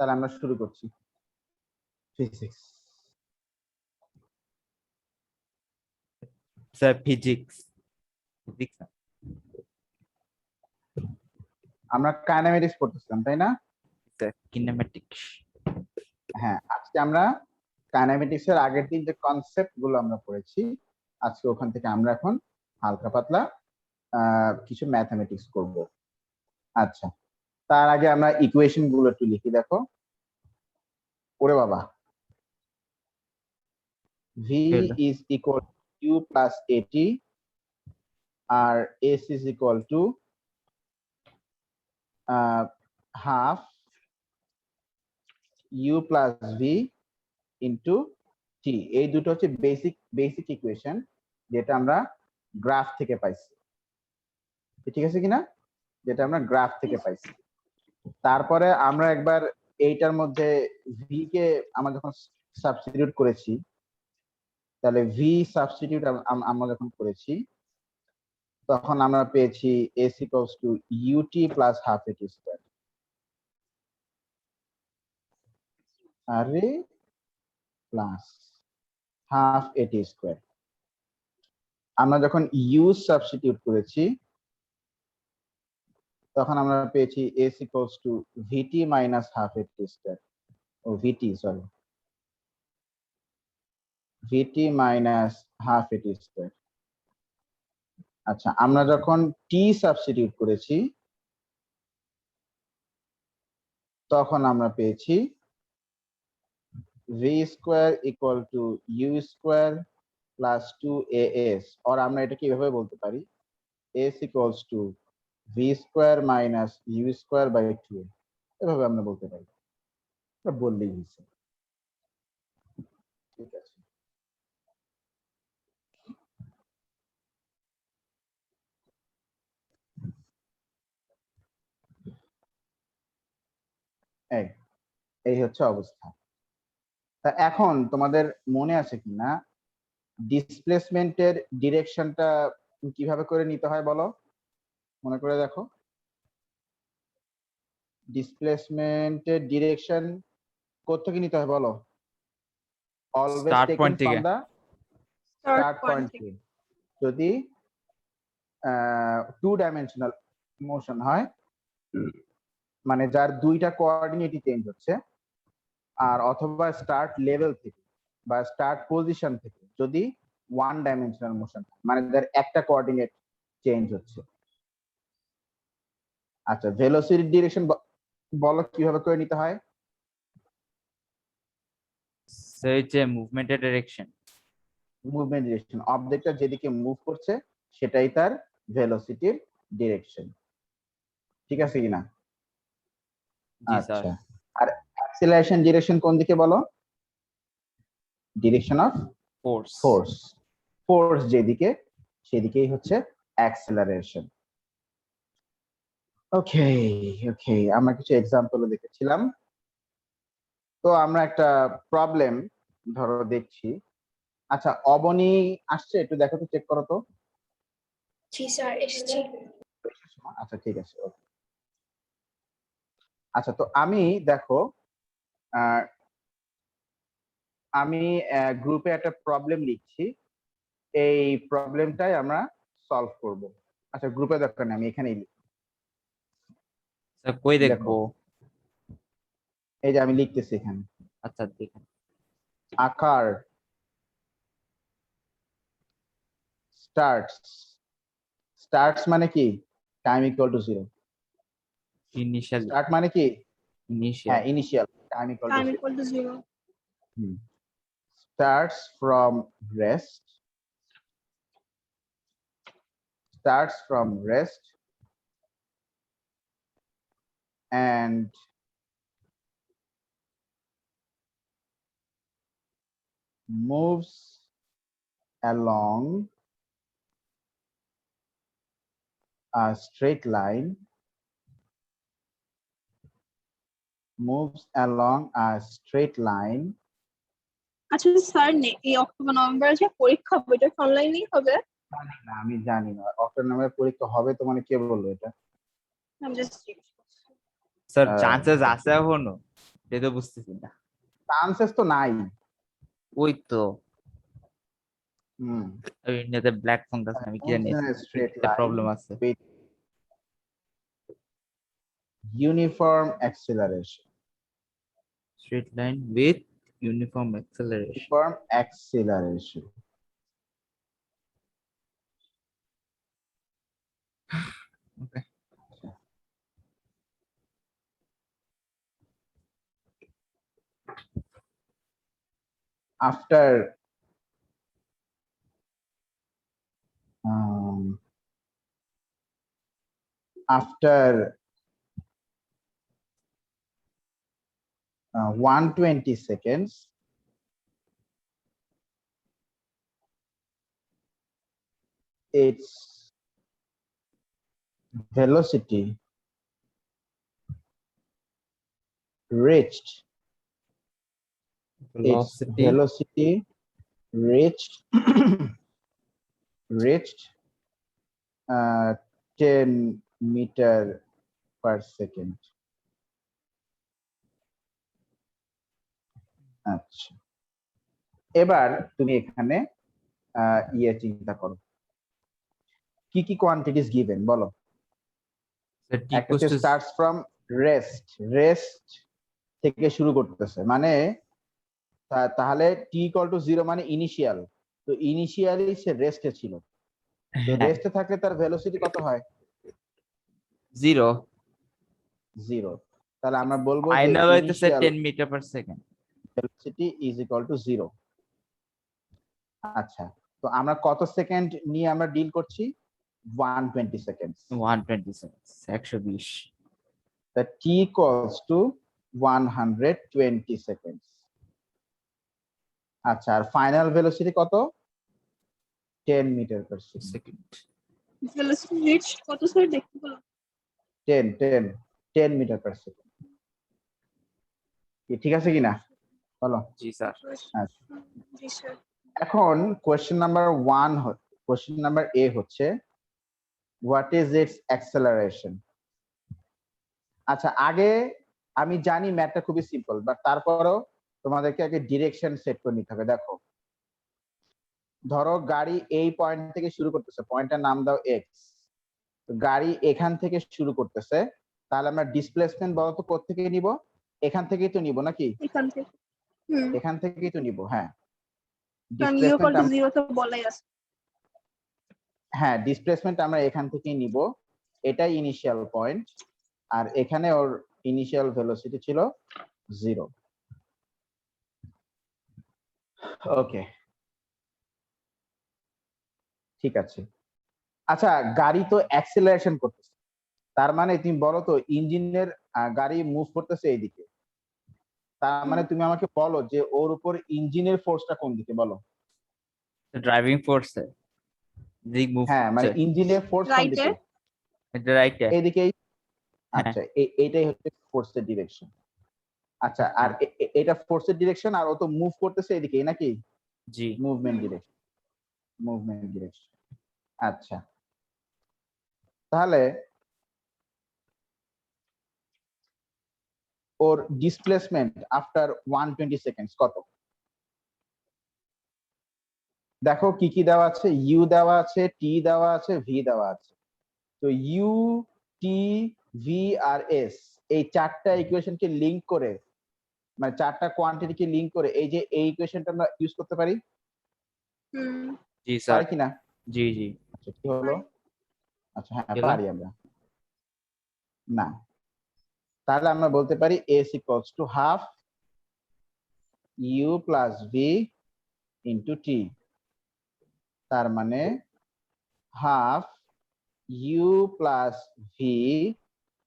তাহলে আমরা শুরু করছি ফিজিক্স। স্যার ফিজিক্স আমরা কাইনেমেটিক্স পড়তেছিলাম, তাই না? Sir kinematics. হ্যাঁ, আজকে আমরা কাইনেমেটিক্স এর আগের দিন যে কনসেপ্ট গুলো আমরা পড়েছি, আজকে ওখান থেকে আমরা এখন হালকা পাতলা কিছু ম্যাথমেটিক্স করব। আচ্ছা, তার আগে আমরা ইকুয়েশন গুলো একটু লিখি। দেখো, ওরে বাবা, v is equal to q plus at R s is equal to half u plus v into t। এই দুটো হচ্ছে বেসিক ইকুয়েশন, যেটা আমরা গ্রাফ থেকে পাইছি। ঠিক আছে কিনা? যেটা আমরা গ্রাফ থেকে পাইছি। তারপরে আমরা একবার এইটার মধ্যে ভি কে আমরা যখন সাবস্টিটিউট করেছি, তাহলে ভি সাবস্টিটিউট আমরা যখন করেছি, তখন আমরা পেয়েছি s equals to ut plus half at square। আরে প্লাস হাফ at square। আমরা যখন u সাবস্টিটিউট করেছি, তখন আমরা পেয়েছি s equals to vt minus half at square। ও vt, sorry, vt minus half at square। আচ্ছা, আমরা যখন t সাবস্টিটিউট করেছি, তখন আমরা পেয়েছি v square equal to u square plus 2as, আর আমরা এটা কিভাবে বলতে পারি, s equals to v square minus u square by 2, এভাবে আমরা বলতে পারি। এটা বললেই হয়েছে। ঠিক আছে, এই এই হচ্ছে অবস্থা। তা এখন তোমাদের মনে আছে কিনা ডিসপ্লেসমেন্টের ডিরেকশনটা কিভাবে করে নিতে হয় বলো, মনে করে দেখো। ডিসপ্লেসমেন্টের ডিরেকশন কোত্থেকে নিতে হয় বলো? Always taken from the start point থেকে। যদি টু ডাইমেনশনাল মোশন হয়, মানে যার দুইটা কোঅর্ডিনেটই চেঞ্জ হচ্ছে, আর অথবা স্টার্ট লেভেল থেকে বা স্টার্ট পজিশন থেকে যদি ওয়ান ডাইমেনশনাল মোশন, মানে যার একটা কোঅর্ডিনেট চেঞ্জ হচ্ছে। আচ্ছা, ভেলোসিটির ডিরেকশন বলো কিভাবে করে নিতে হয়? সেই যে মুভমেন্টের ডাইরেকশন, মুভমেন্ট ডিরেকশন, অবজেক্টটা যেদিকে মুভ করছে সেটাই তার ভেলোসিটির ডিরেকশন। ঠিক আছে কিনা? জি স্যার। আচ্ছা, আর অ্যাক্সিলারেশন ডিরেকশন কোন দিকে বলো? Direction of force. ফোর্স যেদিকে, সেদিকেই হচ্ছে অ্যাক্সিলারেশন। ওকে ওকে, আমরা কিছু এক্সাম্পল দেখেছিলাম। তো আমরা একটা প্রবলেম ধরো দেখছি। আচ্ছা, অবনী আসছে, একটু দেখো তো, চেক করো তো। জি স্যার, এসেছি। আচ্ছা ঠিক আছে, ওকে। আচ্ছা, তো আমি দেখো, আমি গ্রুপে একটা প্রবলেম লিখছি, এই প্রবলেমটাই আমরা সলভ করব। আচ্ছা, গ্রুপে দরকার নেই, আমি এখানেই লিখি। স্যার কই দেখবো? এই যে আমি লিখতেছি এখানে। আচ্ছা দেখেন। আকার স্টার্টস মানে কি? Time equal to 0। Initial. Start মানে কি? ইনিশিয়াল। হ্যাঁ, initial. Time time equal equal to 0। To 0। starts from rest and moves along a straight line, আচ্ছা স্যার, এই অক্টোবর নভেম্বরে যে পরীক্ষা হবে এটা অনলাইনেই হবে? না, আমি জানি না অক্টোবর নভেম্বরে পরীক্ষা হবে, তো মানে কে বললো এটা? আমি জাস্ট স্যার চান্সেস আছে এখনো? এটা তো বুঝতেছি না। চান্সেস তো নাই। ওই তো হুম ওই ইন্ডিয়াতে ব্ল্যাক ফাঙ্গাস আমি কি জানি স্ট্রেট লাইন প্রবলেম আছে। With uniform acceleration. Straight line with uniform acceleration. Uniform acceleration. Okay, after after 120 seconds, its velocity reached velocity reached reached 10 meter per second. আচ্ছা, এবার তুমি এখানে চিন্তা করো কি কি কোয়ান্টিটিস গিভেন বলো। that t একটা equals to starts from rest থেকে শুরু করতেছে, মানে তাহলে টি ইকুয়াল টু 0 মানে ইনিশিয়াল। তো ইনিশিয়ালি সে রেস্টে ছিল, তো রেস্টে থাকলে তার ভেলোসিটি কত হয়? 0 0। তাহলে আমরা বলবো যে ফাইনাল হইতেছে initial 10 metre per second. Velocity is equal to 0। আচ্ছা, তো আমরা কত সেকেন্ড নিয়ে আমরা ডিল করছি? 120 seconds. 120 seconds 120। The t equals to 120 seconds. আচ্ছা, আর ফাইনাল ভেলোসিটি কত? 10 metre per second. Velocity reach কত স্যার দেখতে পেলাম? 10 মিটার পার সেকেন্ড। ঠিক আছে কিনা বলো? জি স্যার। আচ্ছা, জি স্যার। এখন question number 1, question number A হচ্ছে হোয়াট ইজ ইটস অ্যাক্সেলারেশন। আচ্ছা, আগে আমি জানি ম্যাথটা খুবই সিম্পল, বাট তারপরেও তোমাদেরকে আগে ডিরেকশন সেট করে নিতে হবে। দেখো, ধরো গাড়ি এই পয়েন্ট থেকে শুরু করতেছে, পয়েন্টের নাম দাও এক্স। গাড়ি এখান থেকে শুরু করতেছে, তাহলে আমরা ডিসপ্লেসমেন্ট বলতো কোত্থেকে নিব? এখান থেকেই তো নিব নাকি? এখান থেকে। এখান থেকেই তো নিব। হ্যাঁ, কারণ ইউ ইকুয়াল টু ডিসপ্লেসমেন্ট 0 তো বলাই আছে। হ্যাঁ, ডিসপ্লেসমেন্ট আমরা এখান থেকেই নিব, এটাই ইনিশিয়াল পয়েন্ট, আর এখানে ওর ইনিশিয়াল ভেলোসিটি ছিল 0। ওকে, ঠিক আছে। আচ্ছা, গাড়ি তো অ্যাক্সেলারেশন করতেছে, তার মানে তুমি বলো তো ইঞ্জিনের গাড়ি মুভ করতেছে এইদিকে, তার মানে তুমি আমাকে বলো যে ওর উপর ইঞ্জিনের ফোর্সটা কোন দিকে বলো? ড্রাইভিং ফোর্সে দিক মুভ হ্যাঁ, মানে করছে ইঞ্জিনের ফোর্স কোন রাইটে। দিকে? এটা রাইটে। এইদিকেই। হ্যাঁ। আচ্ছা, এইটাই হচ্ছে ফোর্সের ডিরেকশন। আচ্ছা, আর এটা ফোর্সের ডিরেকশন, আর ও তো মুভ করতেছে এদিকেই নাকি? জি। Movement direction. আচ্ছা, তাহলে ওর ডিসপ্লেসমেন্ট আফটার 120 সেকেন্ডস কত? দেখো কি কি দেওয়া আছে, ইউ দেওয়া আছে, টি দেওয়া আছে, ভি দেওয়া আছে। তো ইউ, টি, ভি আর এস, এই চারটা ইকুয়েশনকে লিংক করে, মানে চারটা কোয়ান্টিটিকে লিংক করে এই যে এই ইকুয়েশনটা আমরা ইউজ করতে পারি। জি স্যার। পারি কিনা? জি জি। আচ্ছা, কি হলো? আচ্ছা, হ্যাঁ গেল? পারি আমরা। না, তাহলে আমরা বলতে পারি s equals to half u plus v into t. তার মানে half u plus v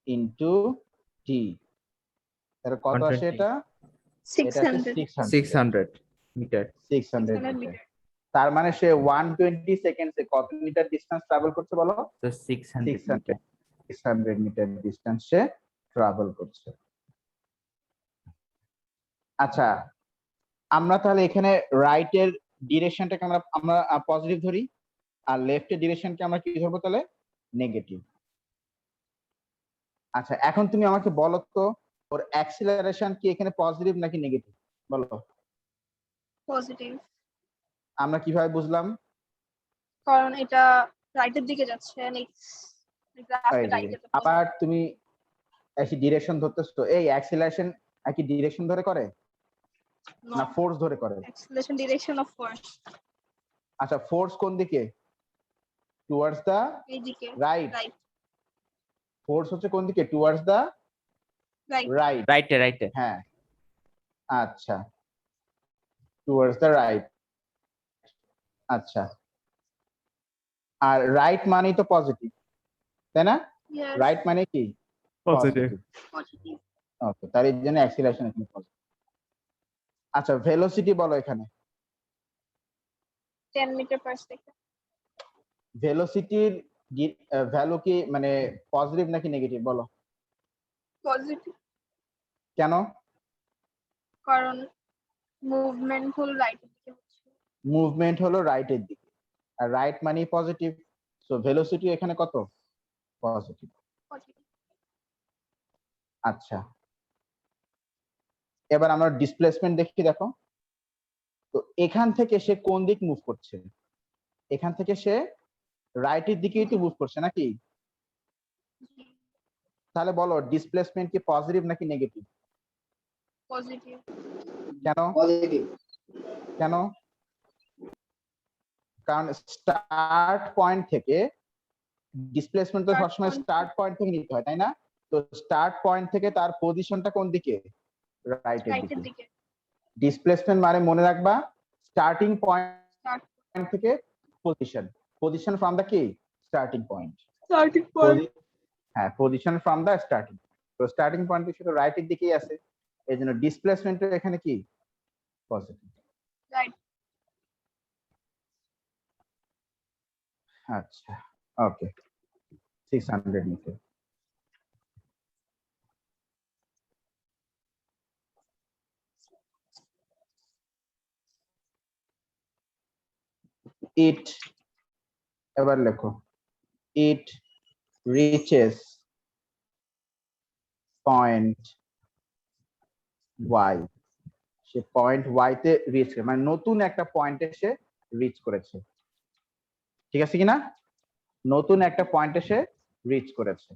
into t. তাহলে কত আসে 120 এটা? এটা আসে 600। 600 মিটার। 600 মিটার। তার মানে সে 120 সেকেন্ডসে কত মিটার ডিসটেন্স ট্রাভেল করছে বলো? তো 600 মিটার। 600 মিটার ডিসটেন্স সে ট্রাভেল করছে। আচ্ছা, আমরা তাহলে এখানে রাইটের ডিরেকশনটাকে আমরা পজিটিভ ধরি, আর লেফটের ডিরেকশনকে আমরা কি ধরবো তাহলে? নেগেটিভ। আচ্ছা, এখন তুমি আমাকে বলো তো ওর অ্যাক্সিলারেশন কি এখানে পজিটিভ নাকি নেগেটিভ বলো? পজিটিভ, আমরা কিভাবে বুঝলাম? কারণ এটা রাইটের দিকে যাচ্ছে, এই যে, আবার তুমি একই ডিরেকশন ধরতেছো, এই অ্যাক্সিলারেশন একই ডিরেকশন ধরে করে না ফোর্স ধরে করে? Acceleration direction of force. আচ্ছা, ফোর্স কোন দিকে? টুয়ার্ডস দা এইদিকে, রাইট। রাইট, ফোর্স হচ্ছে কোন দিকে? Towards the right, right. রাইটে রাইটে। হ্যাঁ, আচ্ছা, টুয়ার্ডস দা রাইট। আচ্ছা, আর রাইট মানেই তো পজিটিভ, তাই না? ইয়েস, রাইট মানে কি? পজিটিভ। পজিটিভ। ওকে, তার এই জন্য অ্যাক্সিলারেশন এখানে পজিটিভ। আচ্ছা, ভেলোসিটি বলো এখানে। 10 মিটার পার সেকেন্ড। ভেলোসিটির ভ্যালু কি মানে পজিটিভ নাকি নেগেটিভ বলো? পজিটিভ, কেন? কারণ মুভমেন্ট হল রাইটের দিকে হচ্ছে। মুভমেন্ট হলো রাইটের দিকে, আর রাইট মানে পজিটিভ, সো ভেলোসিটি এখানে কত? পজিটিভ। পজিটিভ। আচ্ছা, এবার আমরা ডিসপ্লেসমেন্ট দেখি, দেখো তো এখান থেকে সে কোন দিক মুভ করছে? এখান থেকে সে রাইটের দিকেই তো মুভ করছে নাকি? তাহলে বলো ডিসপ্লেসমেন্ট কি পজিটিভ নাকি নেগেটিভ? পজিটিভ। কেন? পজিটিভ। কেন? কারণ স্টার্ট পয়েন্ট থেকে ডিসপ্লেসমেন্ট তো Start সবসময় point স্টার্ট পয়েন্ট থেকে নিতে হয়, তাই না? তো স্টার্ট পয়েন্ট থেকে তার পজিশনটা কোন দিকে? রাইটের রাইটের দিকে। দিকে। ডিসপ্লেসমেন্ট মানে মনে রাখবা স্টার্টিং স্টার্ট পয়েন্ট থেকে পজিশন, পজিশন ফ্রম দ্য কি স্টার্টিং পয়েন্ট। Starting point. হ্যাঁ, পজিশন ফ্রম দ্য স্টার্টিং। তো স্টার্টিং পয়েন্ট শুধু রাইটের দিকেই আছে, এই জন্য ডিসপ্লেসমেন্ট এখানে কি পজিটিভ। রাইট। আচ্ছা, ওকে, 600 মিটার। It, এবার লেখো, it reaches point y, say point y তে রিচ করে, মানে নতুন একটা পয়েন্টে সে রিচ করেছে, ঠিক আছে কিনা? নতুন একটা পয়েন্টে সে রিচ করেছে।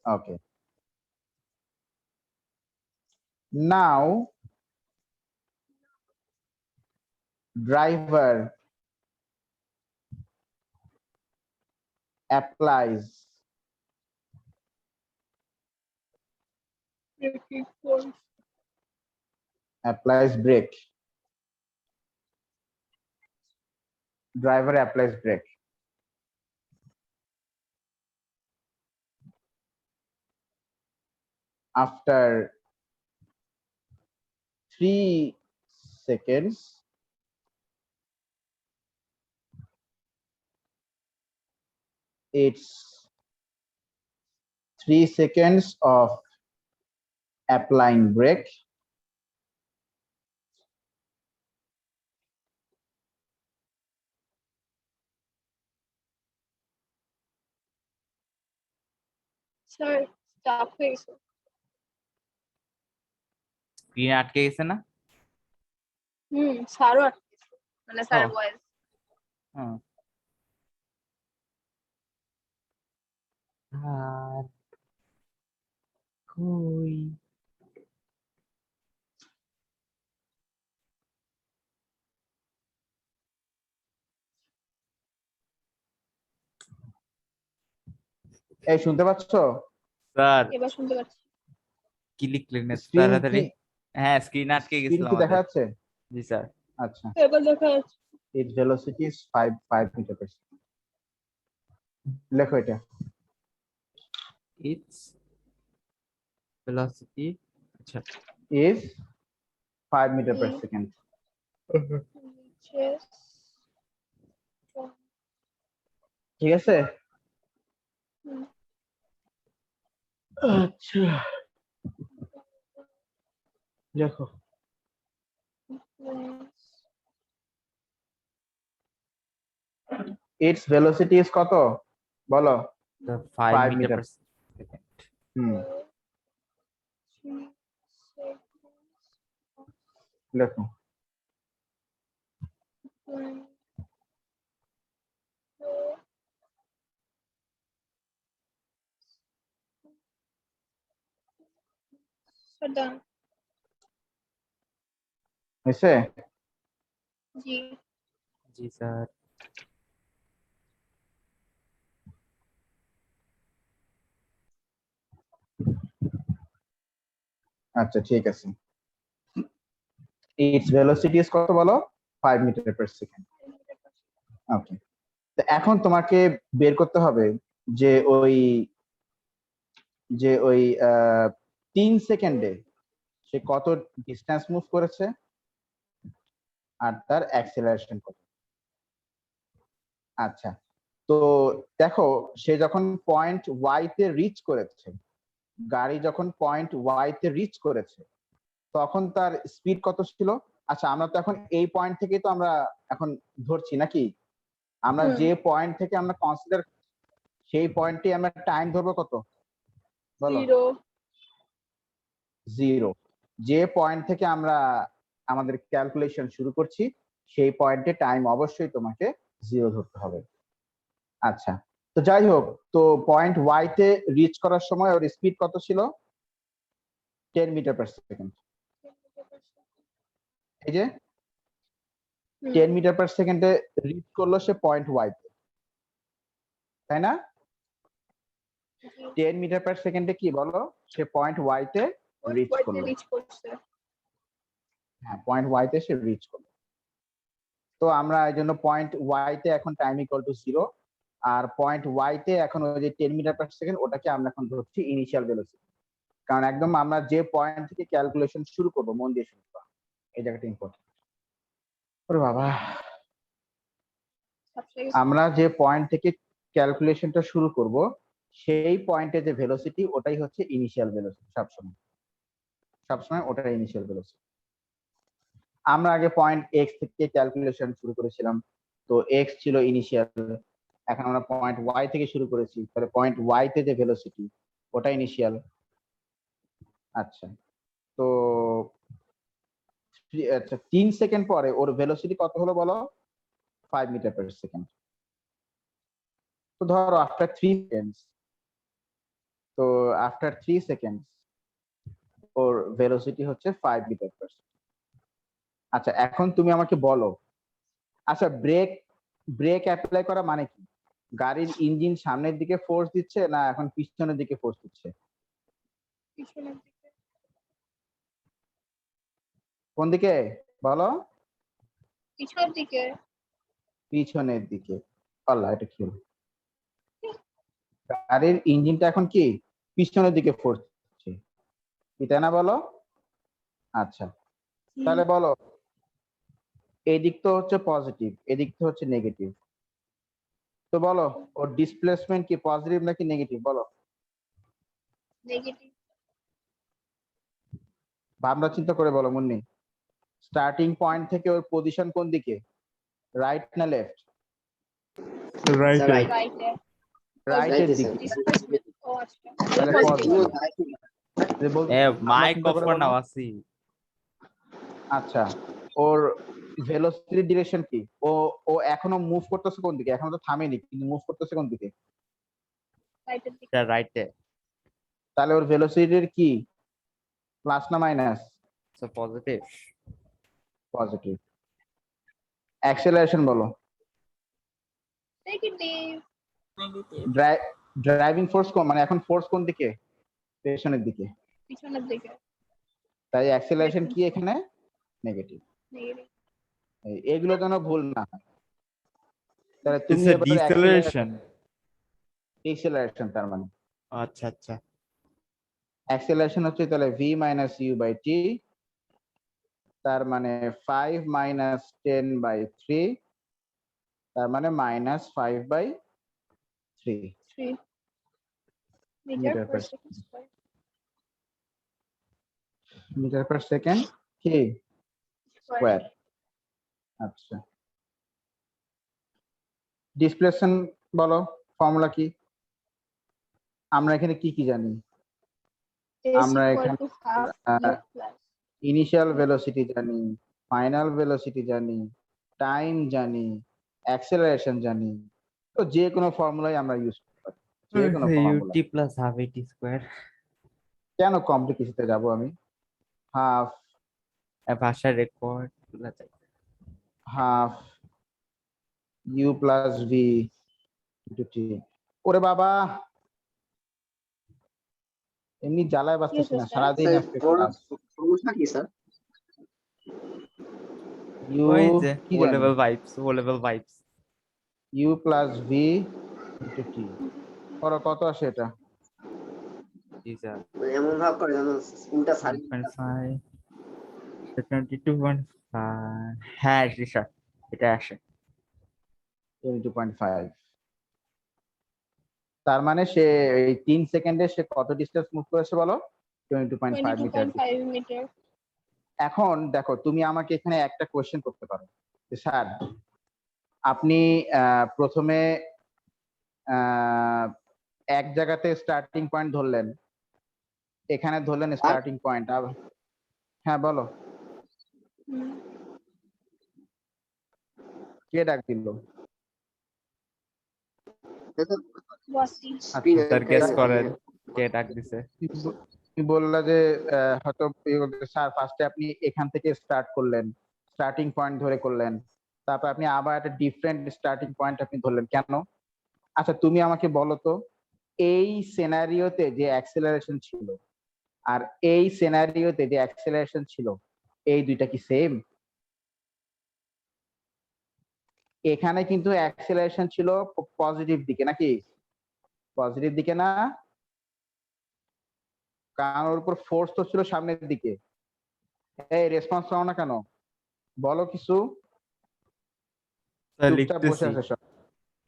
ওকে, নাও driver applies brake. Driver applies brake. After 3 seconds, it's 3 seconds of applying brake. Sir staff হয়ে গেছে। স্ক্রিন আটকে গেছে না? স্যারও আটকে গেছে, মানে স্যার ও। ভয়েস। হুম। আর কই এই শুনতে পাচ্ছ? স্যার এবার শুনতে পাচ্ছি। কি লিখলেন Screen তাড়াতাড়ি? কি- হ্যাঁ, স্ক্রিন আটকে screen গেছিল কি দেখা আমাদের। যাচ্ছে? জি স্যার। আচ্ছা, এবার দেখা যাচ্ছে। its velocity is 5 meter per second. লেখো এটা। Its velocity, আচ্ছা, is 5 meter per second. Yes. ঠিক আছে? হুম। আচ্ছা, লেখো। Its velocity is কত বলো? the 5 5 meter meter. per second. হুম, লেখো। স্যার ডান। হয়েছে? জি। জি স্যার। আচ্ছা ঠিক আছে। ইটস ভেলোসিটি ইজ কত বলো? 5 মিটার পার সেকেন্ড। ওকে, তো এখন তোমাকে বের করতে হবে যে ওই 3 সেকেন্ডে সে কত ডিস্টেন্স মুভ করেছে আর তার অ্যাক্সেলারেশন কত। আচ্ছা, তো দেখো সে যখন পয়েন্ট ওয়াই তে রিচ করেছে, গাড়ি যখন পয়েন্ট ওয়াই তে রিচ করেছে তখন তার স্পিড কত ছিল? আচ্ছা, আমরা তো এখন এই পয়েন্ট থেকেই তো আমরা এখন ধরছি নাকি? আমরা যে পয়েন্ট থেকে আমরা কনসিডার, সেই পয়েন্টে আমরা টাইম ধরবো কত বলো? 0। যে পয়েন্ট থেকে আমরা আমাদের ক্যালকুলেশন শুরু করছি সেই পয়েন্টে টাইম অবশ্যই তোমাকে 0 ধরতে হবে। আচ্ছা, তো যাই হোক, তো পয়েন্ট ওয়াই তে রিচ করার সময় ওর স্পিড কত ছিল? 10 মিটার পার সেকেন্ড। এই যে 10 মিটার পার সেকেন্ডে রিচ করলো সে পয়েন্ট ওয়াই তে, তাই না? 10 মিটার পার সেকেন্ডে কি বলো, সে পয়েন্ট ওয়াই তে রিচ করলো। হ্যাঁ, পয়েন্ট ওয়াই তে সে রিচ করলো। তো আমরা এই জন্য পয়েন্ট ওয়াই তে এখন টাইম ইকুয়াল টু 0, আর পয়েন্ট ওয়াই তে এখন ওই যে 10 মিটার পার সেকেন্ড ওটাকে আমরা এখন ধরছি ইনিশিয়াল ভেলোসিটি। কারণ একদম আমরা যে পয়েন্ট থেকে ক্যালকুলেশন শুরু করব, মন দিয়ে শুনবা, এই জায়গাটা ইম্পর্টেন্ট। ওরে বাবা, আমরা যে পয়েন্ট থেকে ক্যালকুলেশনটা শুরু করব সেই পয়েন্টে যে ভেলোসিটি ওটাই হচ্ছে ইনিশিয়াল ভেলোসিটি। সবসময় ওটাই ইনিশিয়াল ভেলোসিটি। আমরা আগে পয়েন্ট এক্স থেকে ক্যালকুলেশন শুরু করেছিলাম, তো এক্স ছিল ইনিশিয়াল। এখন আমরা পয়েন্ট ওয়াই থেকে শুরু করেছি, তাহলে পয়েন্ট ওয়াই তে যে ভেলোসিটি ওটা ইনিশিয়াল। আচ্ছা, তো আচ্ছা 3 সেকেন্ড পরে ওর ভেলোসিটি কত হলো বলো? 5 মিটার পার সেকেন্ড। তো ধরো আফটার 3 সেকেন্ডস, তো আফটার 3 সেকেন্ডস ওর ভেলোসিটি হচ্ছে 5 মিটার পার সেকেন্ড। আচ্ছা, এখন তুমি আমাকে বলো, আচ্ছা ব্রেক অ্যাপ্লাই করা মানে কি? গাড়ির ইঞ্জিন সামনের দিকে ফোর্স দিচ্ছে না এখন পিছনের দিকে ফোর্স দিচ্ছে? কোন দিকে বলো? পিছনের দিকে। পিছনের দিকে। আল্লাহ, এটা কি হলো? গাড়ির ইঞ্জিনটা এখন কি পিছনের দিকে ফোর্স দিচ্ছে, এটা না বলো? আচ্ছা, তাহলে বলো এদিক তো হচ্ছে পজিটিভ, এদিক তো হচ্ছে নেগেটিভ, তো বলো ওর ডিসপ্লেসমেন্ট কি পজিটিভ নাকি নেগেটিভ বলো? নেগেটিভ। ভাবনা চিন্তা করে বলো মুন্নি। স্টার্টিং পয়েন্ট থেকে ওর পজিশন কোন দিকে, রাইট না লেফট? রাইট। রাইটের দিকে। ডিসপ্লেসমেন্ট। ও আচ্ছা। তাহলে পজিটিভ। এ ভাবনা মাইক চিন্তা অফ করে কর না বলো। ওয়াসি। আচ্ছা, ওর ভেলোসিটি ডিরেকশন কি? ও ও এখনো মুভ করতেছে কোন দিকে? এখনো তো থামেনি, কিন্তু মুভ করতেছে কোন দিকে? রাইটের দিকে। এটা রাইটে। তাহলে ওর ভেলোসিটির কি, প্লাস না minus? So positive. Positive. Acceleration বলো। নেগেটিভ। ড্রাইভিং ফোর্স কোন, মানে এখন ফোর্স কোন দিকে? পেছনের দিকে। পিছনের দিকে। তাই অ্যাক্সেলারেশন কি এখানে? নেগেটিভ। নেগেটিভ। এগুলো যেন ভুল না হয়। তাহলে তুমি ইটস এ এবার ডিসেলারেশন। অ্যাক্সেলারেশন, তার মানে আচ্ছা আচ্ছা। অ্যাক্সেলারেশন হচ্ছে তাহলে v minus U by T, তার মানে 5 মাইনাস 10 বাই 3, তার মানে minus 5 by 3 3 meter meter per per second square. Meter per second কি স্কয়ার। আচ্ছা, ডিসপ্লেসমেন্ট বলো, ফর্মুলা কি? আমরা এখানে কি কি জানি? S আমরা equal এখানে to half u plus initial velocity জানি, ফাইনাল ভেলোসিটি জানি, টাইম জানি, অ্যাক্সেলারেশন জানি, তো যে কোনো ফর্মুলাই আমরা ইউজ করতে পারি, যে কোনো formula. ut plus half at square কেন কমপ্লিকেশনে যাব আমি? হাফ ভাষা রেকর্ড গুলা চাই। Half u plus v into t. ওরে বাবা, এমনি জ্বালায় বাঁচতেছি না, Yes, sir. সারাদিন স্যার আজকে বড় ক্লাস। সমস্যা কি স্যার? ইউ ওই যে কি ও জানি, লেভেল ভাইবস, ও level vibes. U plus v into t. করো, কত আসে এটা? জি স্যার। মানে এমন ভাব করে যেন স্কুলটা সারি 1.5 22.5 হ্যাঁ জি স্যার, এটা আসে। 22.5। তার মানে সে এই 3 সেকেন্ডে সে কত ডিসটেন্স মুভ করেছে বলো? 22.5 মিটার। 22.5 meter. এখন দেখো, তুমি আমাকে এখানে একটা কোশ্চেন করতে পারো যে স্যার আপনি প্রথমে এক জায়গাতে স্টার্টিং পয়েন্ট ধরলেন, এখানে ধরলেন স্টার্টিং পয়েন্ট। হ্যাঁ বলো, Hmm. কে ডাক দিল? Wasi. স্যার গেস করেন কে ডাক দিছে। তুমি বললা যে হয়তো স্যার ফার্স্টে আপনি এখান থেকে স্টার্ট করলেন, স্টার্টিং পয়েন্ট ধরে করলেন, তারপর আপনি আবার একটা ডিফারেন্ট স্টার্টিং পয়েন্ট আপনি ধরলেন, কেন? আচ্ছা তুমি আমাকে বলো তো, এই সিনারিওতে যে অ্যাক্সেলারেশন ছিল আর এই সিনারিওতে যে অ্যাক্সেলারেশন ছিল, এই দুইটা কি সেম? এখানে কিন্তু অ্যাক্সেলারেশন ছিল পজিটিভ দিকে, নাকি? পজিটিভ দিকে না, কারণ ওর উপর ফোর্স তো ছিল সামনের দিকে। এই রেসপন্স পাও না কেন? বলো কিছু। স্যার চুপচাপ বসে লিখতেছি, আছে সব।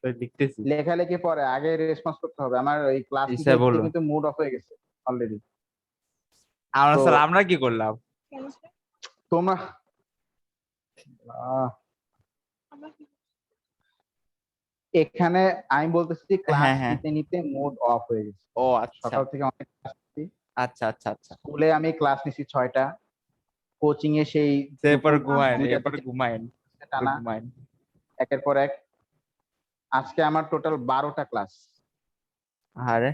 স্যার লিখতেছি। লেখালেখি পরে, আগে রেসপন্স করতে হবে। আমার এই ক্লাস জি নিতে স্যার নিতে বলুন। কিন্তু মুড অফ হয়ে গেছে অলরেডি। আমরা তো- স্যার আমরা কি করলাম? Can you say? তোমরা এখানে আমি বলতেছি ক্লাস হ্যাঁ, হ্যাঁ। নিতে নিতে মুড অফ হয়ে গেছে। ও আচ্ছা সকাল থেকে অনেক ক্লাস নিচ্ছি। আচ্ছা আচ্ছা আচ্ছা। স্কুলে আমি ক্লাস নিছি 6টা, কোচিং এ সেই এরপর দুপুর ঘুমায়েন, 2টা এরপর থেকে ঘুমায়েন, টানা, ঘুমায়েন। একের পর এক। আজকে আমার টোটাল 12টা ক্লাস। আরে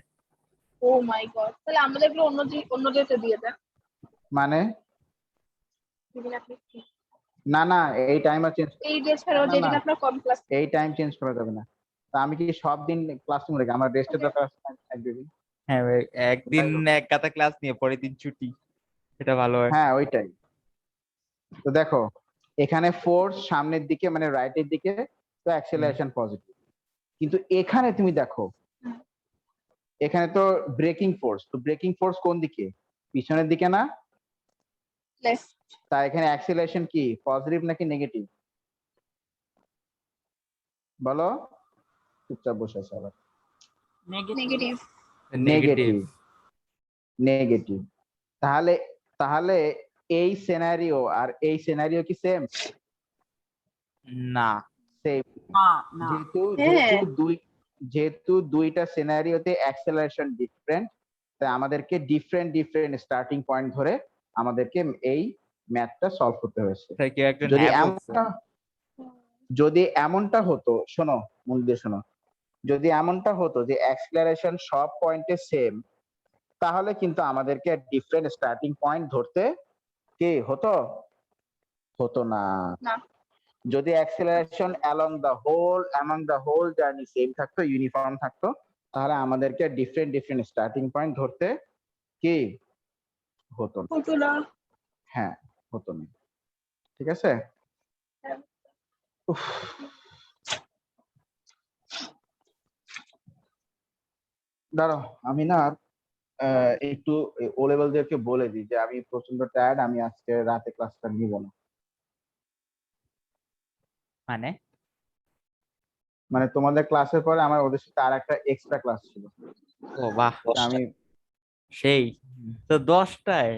Oh my god. তাহলে আমাদের এগুলো অন্য ডেটে দিয়ে দেন। মানে যেদিন আপনি free। না না, এই টাইম আর চেঞ্জ, এই ডেট ছাড়াও না, যেদিন না। আপনার কম ক্লাস। এই টাইম চেঞ্জ করা যাবে না। তা আমি কি সব দিন ক্লাস নিব নাকি? আমার রেস্টের Okay. দরকার আছে না এক দুদিন। হ্যাঁ ভাই, একদিন এক গাদা ক্লাস নিয়ে পরের দিন ছুটি, এটা ভালো হয়। হ্যাঁ ওইটাই। তো দেখো এখানে ফোর্স সামনের দিকে মানে রাইটের দিকে, তো অ্যাক্সেলারেশন পজিটিভ। কিন্তু এখানে তুমি দেখো, এখানে তো ব্রেকিং ফোর্স, তো ব্রেকিং ফোর্স কোন দিকে? পিছনের দিকে না? Less. তা এখানে অ্যাক্সেলারেশন কি পজিটিভ নাকি নেগেটিভ? বলো। চুপচাপ বসে আছে আবার। Negative. নেগেটিভ। নেগেটিভ। তাহলে তাহলে এই সিনারিও আর এই সিনারিও কি সেম? না সেম। না যেহেতু দুইটা সিনারিওতে অ্যাক্সেলারেশন ডিফারেন্ট, তাই আমাদেরকে ডিফারেন্ট স্টার্টিং পয়েন্ট ধরে আমাদেরকে এই ম্যাথটা সলভ করতে হয়েছে। স্যার কেউ একজন যদি হ্যাঁ বলছে। যদি এমনটা হতো, শোনো মন দিয়ে শোনো, যদি এমনটা হতো যে অ্যাক্সেলারেশন সব পয়েন্টে সেম, তাহলে কিন্তু আমাদেরকে ডিফারেন্ট স্টার্টিং পয়েন্ট ধরতে কি হতো? হতো না। না। যদি acceleration among the whole journey same থাকতো, ইউনিফর্ম থাকতো, তাহলে আমাদেরকে ডিফারেন্ট স্টার্টিং পয়েন্ট ধরতে কি হতো না। হতো না। হ্যাঁ, হতো না। ঠিক আছে। হ্যাঁ। উফ। দাঁড়াও, আমি না একটু ও লেভেলদেরকে বলে দিই যে আমি প্রচন্ড টায়ার্ড, আমি আজকে রাতে ক্লাসটা নিব না। মানে তোমাদের ক্লাসের পরে আমার ওদের সাথে আর একটা এক্সট্রা ক্লাস ছিল। ও বাহ, তা আমি সেই তো 10টায়।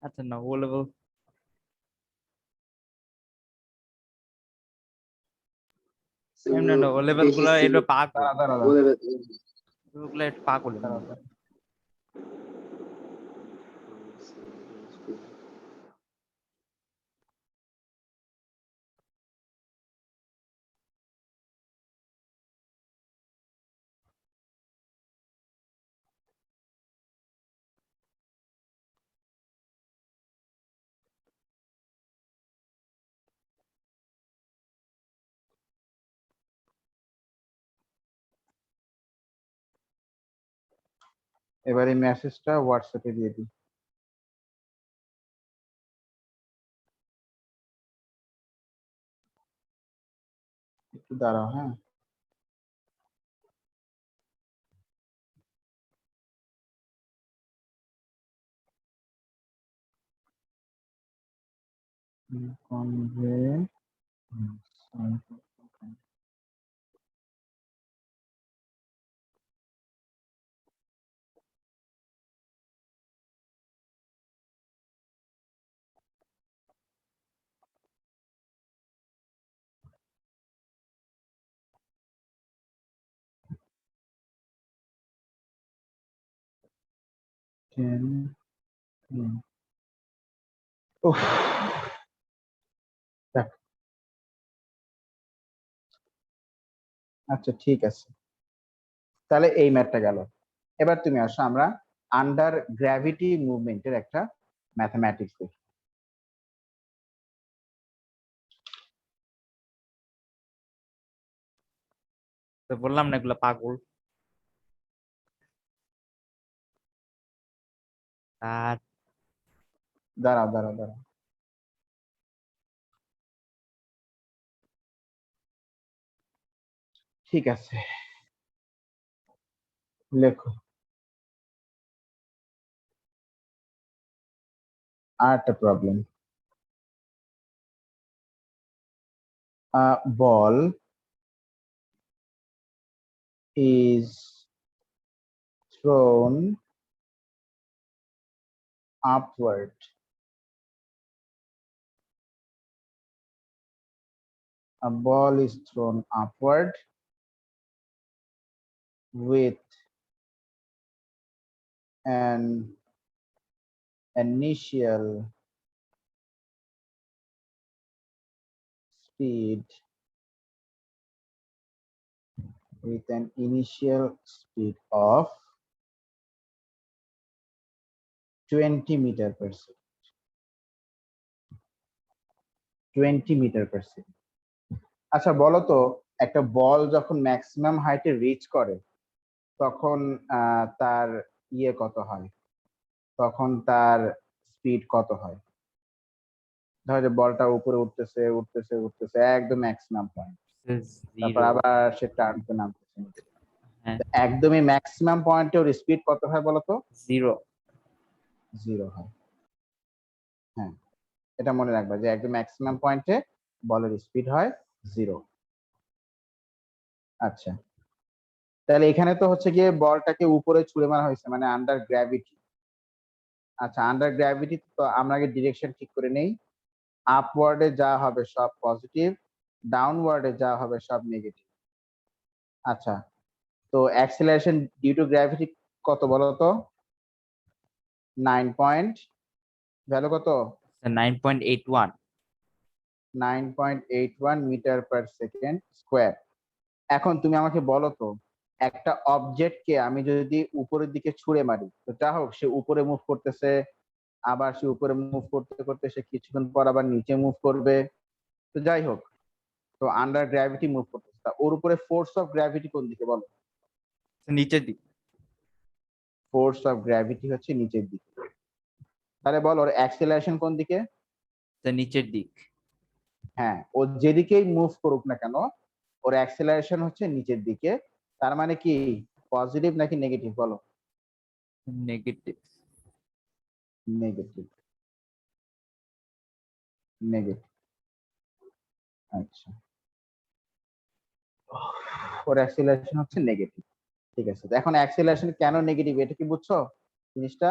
আচ্ছা না ও লেভেল এমনি না, ও লেভেল গুলো এটা পাগল, দাঁড়া। ওগুলো একটু পাগল। এবার এই মেসেজটা হোয়াটসঅ্যাপে দিয়ে দিই। একটু দাঁড়াও, হ্যাঁ। কনভে উফ, দেখ। আচ্ছা ঠিক আছে, তাহলে এই ম্যাথটা গেল। এবার তুমি আসো, আমরা আন্ডার গ্র্যাভিটি মুভমেন্টের একটা ম্যাথমেটিক্স দেখি। তো বললাম না এগুলো পাগল। আর দাঁড়াও দাঁড়াও দাঁড়াও, ঠিক আছে, লেখো। আর একটা problem, ball is thrown upward. A ball is thrown upward with an initial speed of 20 meter per second. 20 meter per second. আচ্ছা বলো তো, একটা বল যখন ম্যাক্সিমাম হাইটে রিচ করে তখন তার ইয়ে কত হয়, তখন তার স্পিড কত হয়? ধরো যে বলটা উপরে উঠতেছে উঠতেছে উঠতেছে একদম ম্যাক্সিমাম পয়েন্ট, তারপর জিরো। আবার সে টার্নতে নামতেছে। হ্যাঁ, একদমই ম্যাক্সিমাম পয়েন্টে ওর স্পিড কত হয় বলতো? জিরো। 0 হয়। হ্যাঁ, এটা মনে রাখবা যে একদম ম্যাক্সিমাম পয়েন্টে বলের স্পিড হয় 0। আচ্ছা, তাহলে এখানে তো হচ্ছে গিয়ে বলটাকে উপরে ছুড়ে মারা হয়েছে, মানে আন্ডার গ্র্যাভিটি। আচ্ছা, আন্ডার গ্র্যাভিটি তো আমরা আগে ডিরেকশন ঠিক করে নেই। আপওয়ার্ডে যা হবে সব পজিটিভ, ডাউনওয়ার্ডে যা হবে সব নেগেটিভ। আচ্ছা, তো অ্যাক্সিলারেশন ডিউ টু গ্র্যাভিটি কত বলতো? 9 পয়েন্ট, ভ্যালু কত? 9.81। 9.81 মিটার পার সেকেন্ড স্কোয়ার। এখন তুমি আমাকে বলো তো, একটা অবজেক্টকে আমি যদি উপরের দিকে ছুঁড়ে মারি, তো যা হোক সে উপরে মুভ করতেছে, আবার সে উপরে মুভ করতে করতে সে কিছুক্ষণ পর আবার নিচে মুভ করবে, তো যাই হোক, তো আন্ডার গ্র্যাভিটি মুভ করতেছে, তা ওর উপরে ফোর্স অফ গ্র্যাভিটি কোন দিকে বলো? নিচের দিক। ফোর্স অফ গ্র্যাভিটি হচ্ছে নিচের দিকে। তাহলে বল ওর অ্যাক্সেলারেশন কোন দিকে? নিচের দিক। হ্যাঁ, ও যেদিকেই মুভ করুক না কেন ওর অ্যাক্সেলারেশন হচ্ছে নিচের দিকে। তার মানে কি পজিটিভ নাকি নেগেটিভ বলো? নেগেটিভ। Negative, negative. আচ্ছা, ওর অ্যাক্সেলারেশন হচ্ছে নেগেটিভ। ঠিক আছে, তো এখন অ্যাক্সেলারেশন কেন নেগেটিভ এটা কি বুঝছো জিনিসটা?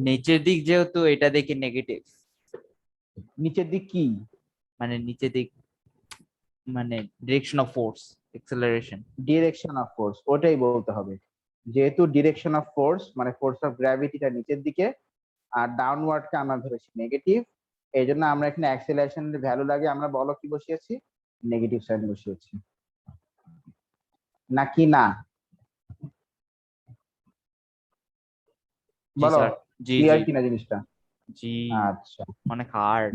নিচের দিক যেহেতু এটা দেখি নেগেটিভ। নিচের দিক কি? মানে নিচের দিক মানে direction of force, acceleration. Direction of force, ওটাই বলতে হবে। যেহেতু ডিরেকশন অফ ফোর্স মানে ফোর্স অফ গ্র্যাভিটিটা নিচের দিকে, আর ডাউনওয়ার্ডকে আমরা ধরেছি নেগেটিভ, এই জন্য আমরা এখানে অ্যাক্সেলারেশনের ভ্যালু লাগে আমরা বলো কি বসিয়েছি? নেগেটিভ সাইন বসিয়েছি, নাকি না জি বলো? স্যার। জি জি ক্লিয়ার কিনা জিনিসটা? জি। আচ্ছা, অনেক হার্ড।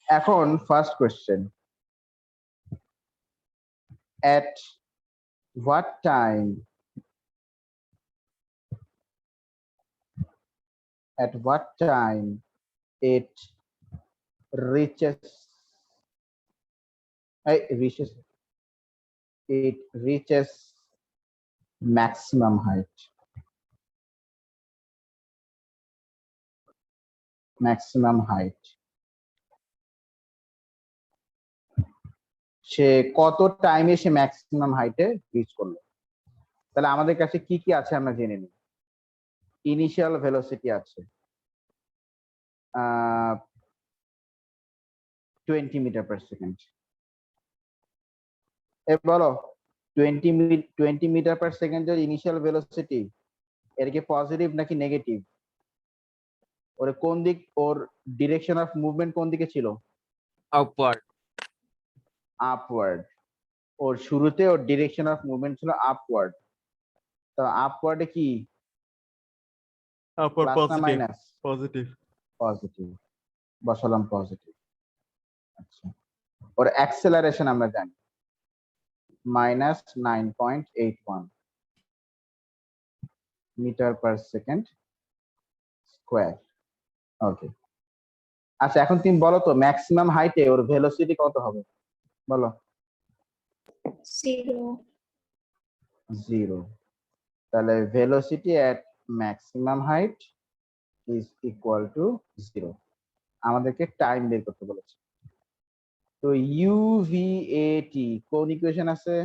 এখন first question, at what time it reaches maximum height. সে কত টাইমে সে ম্যাক্সিমাম হাইটে রিচ করলো? তাহলে আমাদের কাছে কি কি আছে আমরা জেনে নিই। ইনিশিয়াল ভেলোসিটি আছে 20 মিটার পার সেকেন্ড। বলো 20 মিটার পার সেকেন্ডের ইনিশিয়াল ভেলোসিটি এর কি পজিটিভ নাকি নেগেটিভ? ওর কোন দিক, ওর ডিরেকশন অফ মুভমেন্ট কোন দিকে ছিল? upward upward. ওর শুরুতে ওর ডিরেকশন অফ মুভমেন্ট ছিল আপওয়ার্ড। তো আপওয়ার্ডে কি upward প্লাস না মাইনাস? positive পজিটিভ, বসালাম পজিটিভ। আচ্ছা, ওর অ্যাক্সেলারেশন আমরা জানি -9.81 metre per second square. Okay, আচ্ছা এখন তুমি বলো তো ম্যাক্সিমাম হাইটে ওর ভেলোসিটি কত হবে? বলো। 0। তাহলে velocity at maximum height is equal to 0। আমাদেরকে টাইম বের করতে বলেছে। তো UVAT কোন ইকুয়েশন আছে?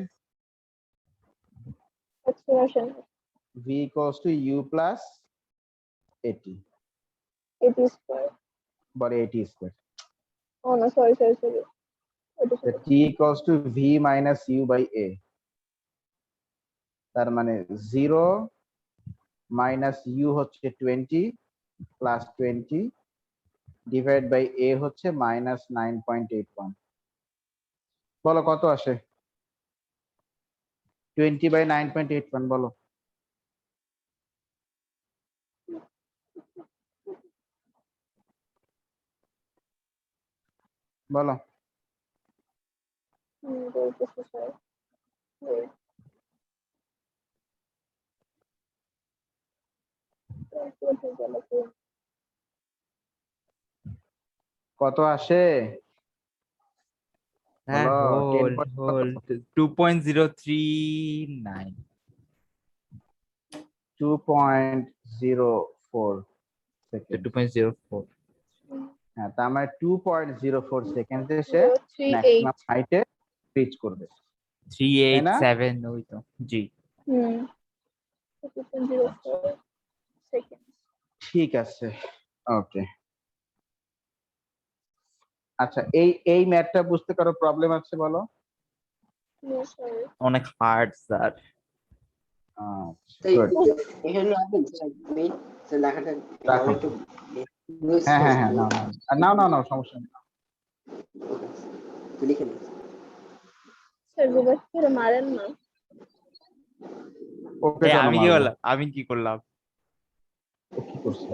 V equals to U plus AT, but AT square. So T equals to V minus U by A. তার মানে 0 minus U হচ্ছে 20 plus 20 ডিভাইড বাই A হচ্ছে -9.81। বলো কত আসে? 20/9.81 বলো। বলো। কত আসে? হ্যাঁ, বলো, 10 hold 2.039 2.04 সেকেন্ড। 2.04 হ্যাঁ, তার মানে 2.04 সেকেন্ডে সে ম্যাক্সিমাম হাইটে রিচ করবে। 387 ওই তো জি। ঠিক আছে, ওকে। আচ্ছা, এই ম্যাথটা বুঝতে কারো প্রবলেম আছে বলো? অনেক হার্ড স্যার। তাই এখানে রাখবেন স্যার, মেইন স্যার লেখাটা রাখো। একটু হ্যাঁ হ্যাঁ হ্যাঁ, নাও নাও নাও, সমস্যা নেই। লিখে নিন। মারেন না। ওকে, আমি কি করলাম? ও কি করছে?